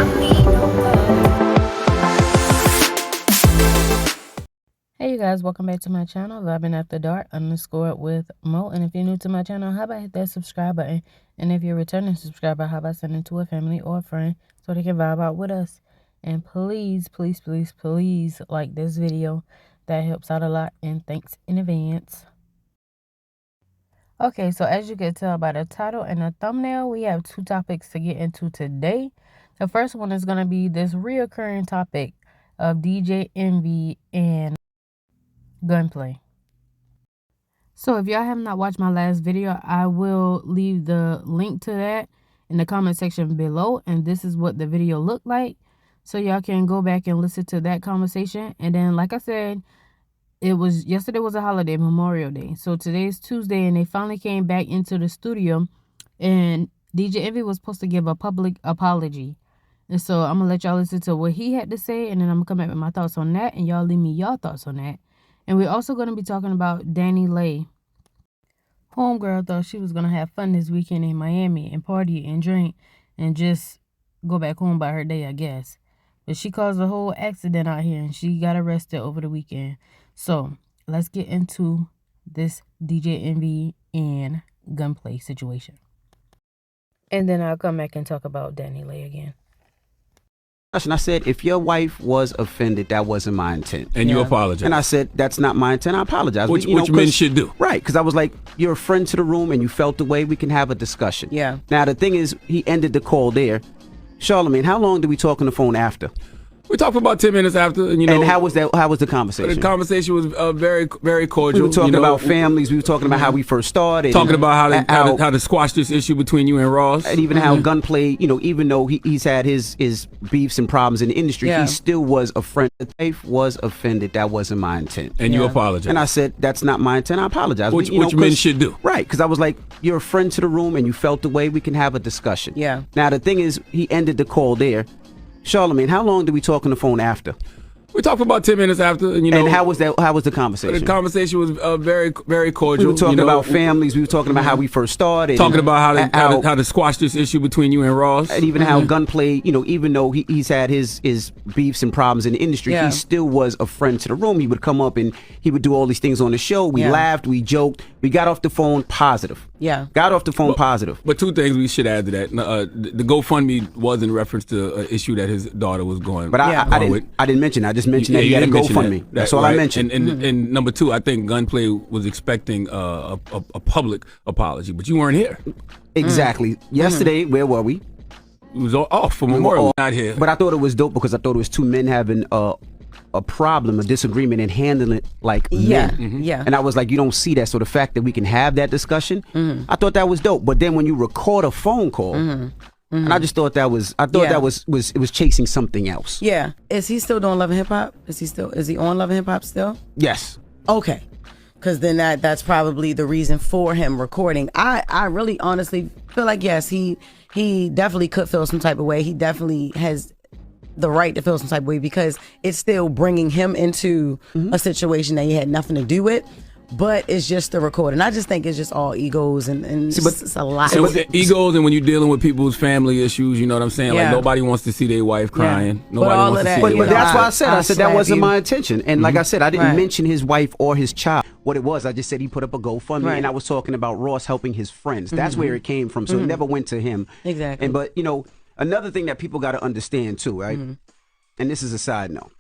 Hey you guys, welcome back to my channel, Vibing After Dark _ with Mo. And if you're new to my channel, how about hit that subscribe button? And if you're a returning subscriber, how about sending to a family or a friend so they can vibe out with us? And please, please, please, please like this video. That helps out a lot, and thanks in advance. Okay, so as you can tell by the title and the thumbnail, we have two topics to get into today. The first one is going to be this reoccurring topic of DjEnvy and Gunplay. So if y'all have not watched my last video, I will leave the link to that in the comment section below, and this is what the video looked like, so y'all can go back and listen to that conversation. And then, like I said, yesterday was a holiday, Memorial Day, so today's Tuesday, and they finally came back into the studio, and DjEnvy was supposed to give a public apology. And so I'm gonna let y'all listen to what he had to say, and then I'm gonna come back with my thoughts on that, and y'all leave me y'all thoughts on that. And we're also going to be talking about Danileigh. Homegirl thought she was going to have fun this weekend in Miami and party and drink and just go back home by her day, I guess. But she caused a whole accident out here and she got arrested over the weekend. So let's get into this DjEnvy and Gunplay situation. And then I'll come back and talk about Danileigh again. And I said, if your wife was offended, that wasn't my intent. And you apologize. And I said, that's not my intent. I apologize. Which men should do. Right. Because I was like, you're a friend to the room and you felt the way, we can have a discussion. Yeah. Now, the thing is, he ended the call there. Charlamagne, how long did we talk on the phone after? We talked for about 10 minutes after. And, and how was that? How was the conversation? The conversation was very, very cordial. We were talking about families. We were talking about how we first started. Talking about how to squash this issue between you and Ross. And even how Gunplay, even though he's had his beefs and problems in the industry, he still was a friend. The wife was offended. That wasn't my intent. And you apologize. And I said, that's not my intent. I apologize. Which men should do. Right. Because I was like, you're a friend to the room and you felt the way, we can have a discussion. Yeah. Now, the thing is, he ended the call there. Charlamagne, how long did we talk on the phone after? We talked for about 10 minutes after. And, and how was that? How was the conversation? The conversation was very, very cordial. We were talking about families. We were talking about how we first started. Talking about how to squash this issue between you and Ross. And even how Gunplay, even though he's had his beefs and problems in the industry, he still was a friend to the room. He would come up and he would do all these things on the show. We laughed, we joked. We got off the phone positive. Yeah. Got off the phone positive. But two things we should add to that. The GoFundMe was in reference to an issue that his daughter was going. But I didn't mention. I just mentioned that he had a GoFundMe. That's all I mentioned. And number two, I think Gunplay was expecting a public apology, but you weren't here. Exactly. Yesterday, where were we? It was off for Memorial. Not here. But I thought it was dope because I thought it was two men having a problem, a disagreement, and handling it like men. Yeah. And I was like, you don't see that. So the fact that we can have that discussion, I thought that was dope. But then when you record a phone call, and I just thought that was, it was chasing something else. Yeah. Is he still doing Love and Hip Hop? Is he on Love and Hip Hop still? Yes. Okay. Because then that's probably the reason for him recording. I really honestly feel like, yes, he definitely could feel some type of way. He definitely has the right to feel some type of way because it's still bringing him into a situation that he had nothing to do with. But it's just the recording. I just think it's just all egos and it's a lot. Egos, and when you're dealing with people's family issues, you know what I'm saying? Like nobody wants to see their wife crying. Nobody wants to see But that's why I said that wasn't my intention. And like I said, I didn't mention his wife or his child. What it was, I just said he put up a GoFundMe and I was talking about Ross helping his friends. That's where it came from. So it never went to him. Exactly. But another thing that people got to understand too, right? And this is a side note.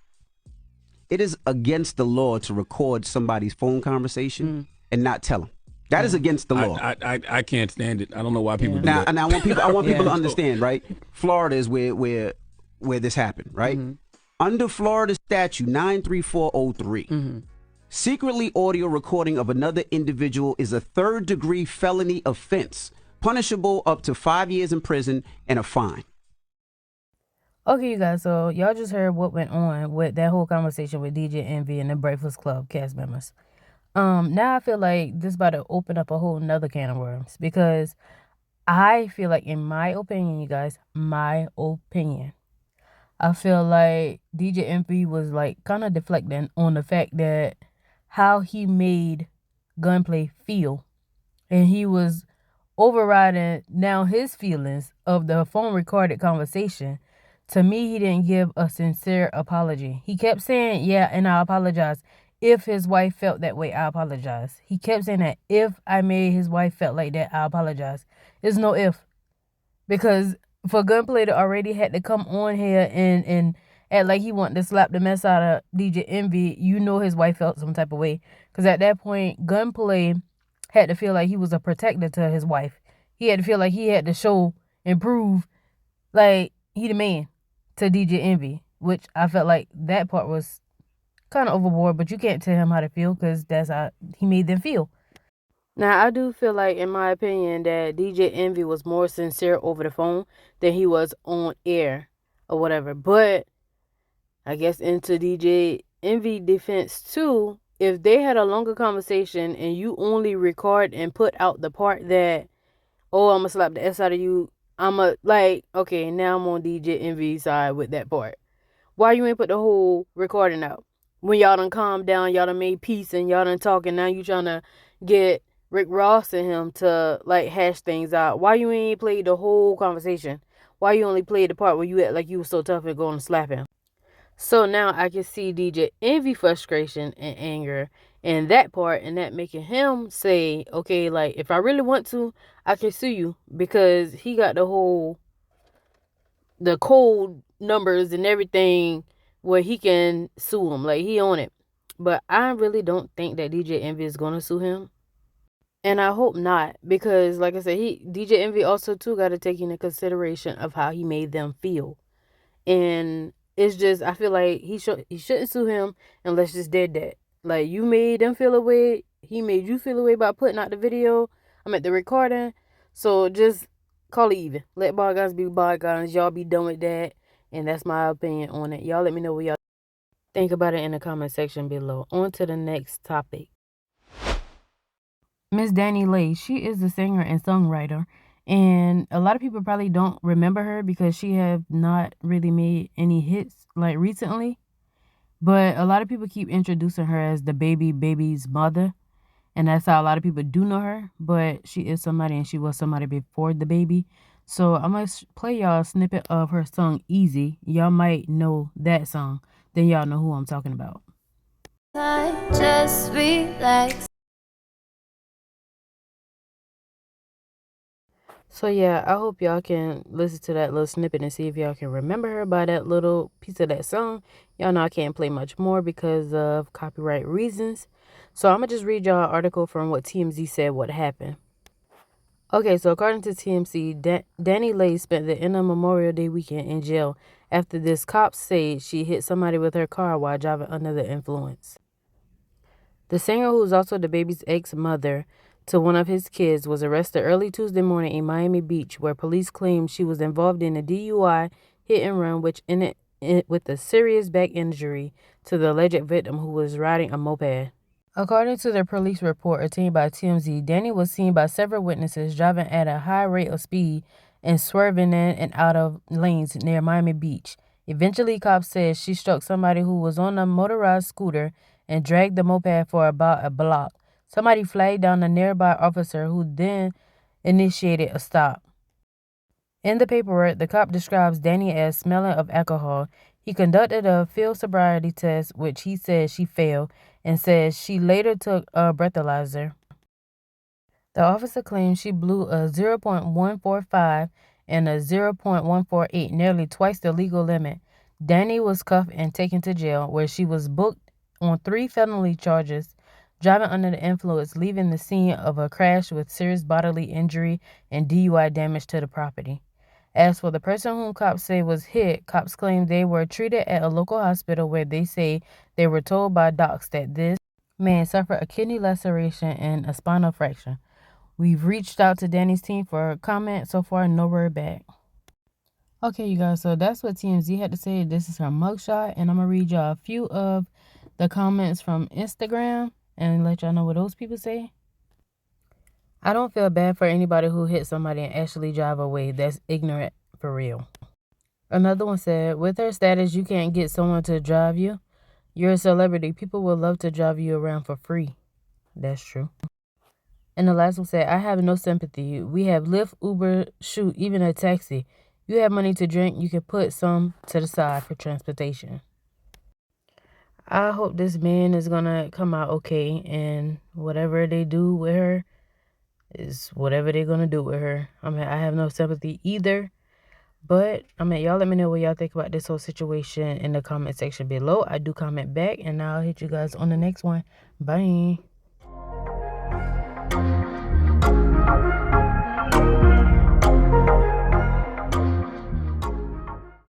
It is against the law to record somebody's phone conversation and not tell them. That is against the law. I can't stand it. I don't know why people do that. And I want people to understand, right? Florida is where this happened, right? Under Florida statute 93403, secretly audio recording of another individual is a third-degree felony offense, punishable up to 5 years in prison and a fine. Okay, you guys, so y'all just heard what went on with that whole conversation with DjEnvy and the Breakfast Club cast members. Now I feel like this is about to open up a whole nother can of worms because I feel like, in my opinion, you guys, I feel like DjEnvy was like kind of deflecting on the fact that how he made Gunplay feel, and he was overriding now his feelings of the phone recorded conversation to me, he didn't give a sincere apology. He kept saying, yeah, and I apologize. If his wife felt that way, I apologize. He kept saying that. If I made his wife felt like that, I apologize. There's no if. Because for Gunplay to already had to come on here and act like he wanted to slap the mess out of DjEnvy, you know his wife felt some type of way. Because at that point, Gunplay had to feel like he was a protector to his wife. He had to feel like he had to show and prove like he the man to DjEnvy, which I felt like that part was kind of overboard, but you can't tell him how to feel because that's how he made them feel. Now, I do feel like, in my opinion, that DjEnvy was more sincere over the phone than he was on air or whatever. But I guess into DjEnvy defense too, if they had a longer conversation and you only record and put out the part that, oh, I'm going to slap the S out of you, okay, now I'm on DjEnvy's side with that part. Why you ain't put the whole recording out? When y'all done calmed down, y'all done made peace, and y'all done talking, now you trying to get Rick Ross and him to, hash things out. Why you ain't played the whole conversation? Why you only played the part where you act like you was so tough and going to slap him? So now I can see DjEnvy frustration and anger in that part, and that making him say, okay, if I really want to, I can sue you, because he got the code numbers and everything where he can sue him. He on it. But I really don't think that DjEnvy is going to sue him. And I hope not, because like I said, DjEnvy also too got to take into consideration of how he made them feel. And it's just, I feel like he shouldn't sue him unless it's dead. You made them feel a way. He made you feel a way by putting out the video. The recording. So just call it even. Let bygones be bygones. Y'all be done with that. And that's my opinion on it. Y'all let me know what y'all think about it in the comment section below. On to the next topic. Miss Danileigh, she is the singer and songwriter. And a lot of people probably don't remember her because she have not really made any hits recently. But a lot of people keep introducing her as the baby's mother. And that's how a lot of people do know her. But she is somebody, and she was somebody before the baby. So I'm going to play y'all a snippet of her song Easy. Y'all might know that song. Then y'all know who I'm talking about. Just relax. So yeah, I hope y'all can listen to that little snippet and see if y'all can remember her by that little piece of that song. Y'all know I can't play much more because of copyright reasons. So I'm going to just read y'all an article from what TMZ said what happened. Okay, so according to TMZ, Danileigh spent the end of Memorial Day weekend in jail after this cop said she hit somebody with her car while driving under the influence. The singer, who is also the baby's ex-mother to one of his kids, was arrested early Tuesday morning in Miami Beach, where police claim she was involved in a DUI hit and run, which ended with a serious back injury to the alleged victim, who was riding a moped. According to the police report obtained by TMZ, Danny was seen by several witnesses driving at a high rate of speed and swerving in and out of lanes near Miami Beach. Eventually, cops said she struck somebody who was on a motorized scooter and dragged the moped for about a block. Somebody flagged down a nearby officer, who then initiated a stop. In the paperwork, the cop describes Danny as smelling of alcohol. He conducted a field sobriety test, which he said she failed, and says she later took a breathalyzer. The officer claims she blew a 0.145 and a 0.148, nearly twice the legal limit. Danny was cuffed and taken to jail, where she was booked on 3 felony charges: driving under the influence, leaving the scene of a crash with serious bodily injury, and DUI damage to the property. As for the person whom cops say was hit, cops claim they were treated at a local hospital, where they say they were told by docs that this man suffered a kidney laceration and a spinal fracture. We've reached out to Danny's team for a comment. So far, no word back. Okay, you guys, so that's what TMZ had to say. This is her mugshot, and I'm going to read y'all a few of the comments from Instagram and let y'all know what those people say. I don't feel bad for anybody who hit somebody and actually drive away. That's ignorant for real. Another one said, with her status, you can't get someone to drive you. You're a celebrity. People will love to drive you around for free. That's true. And the last one said, I have no sympathy. We have Lyft, Uber, shoot, even a taxi. you have money to drink, you can put some to the side for transportation. I hope this man is gonna come out okay, and whatever they do with her is whatever they're gonna do with her. I have no sympathy either. But, y'all let me know what y'all think about this whole situation in the comment section below. I do comment back, and I'll hit you guys on the next one. Bye.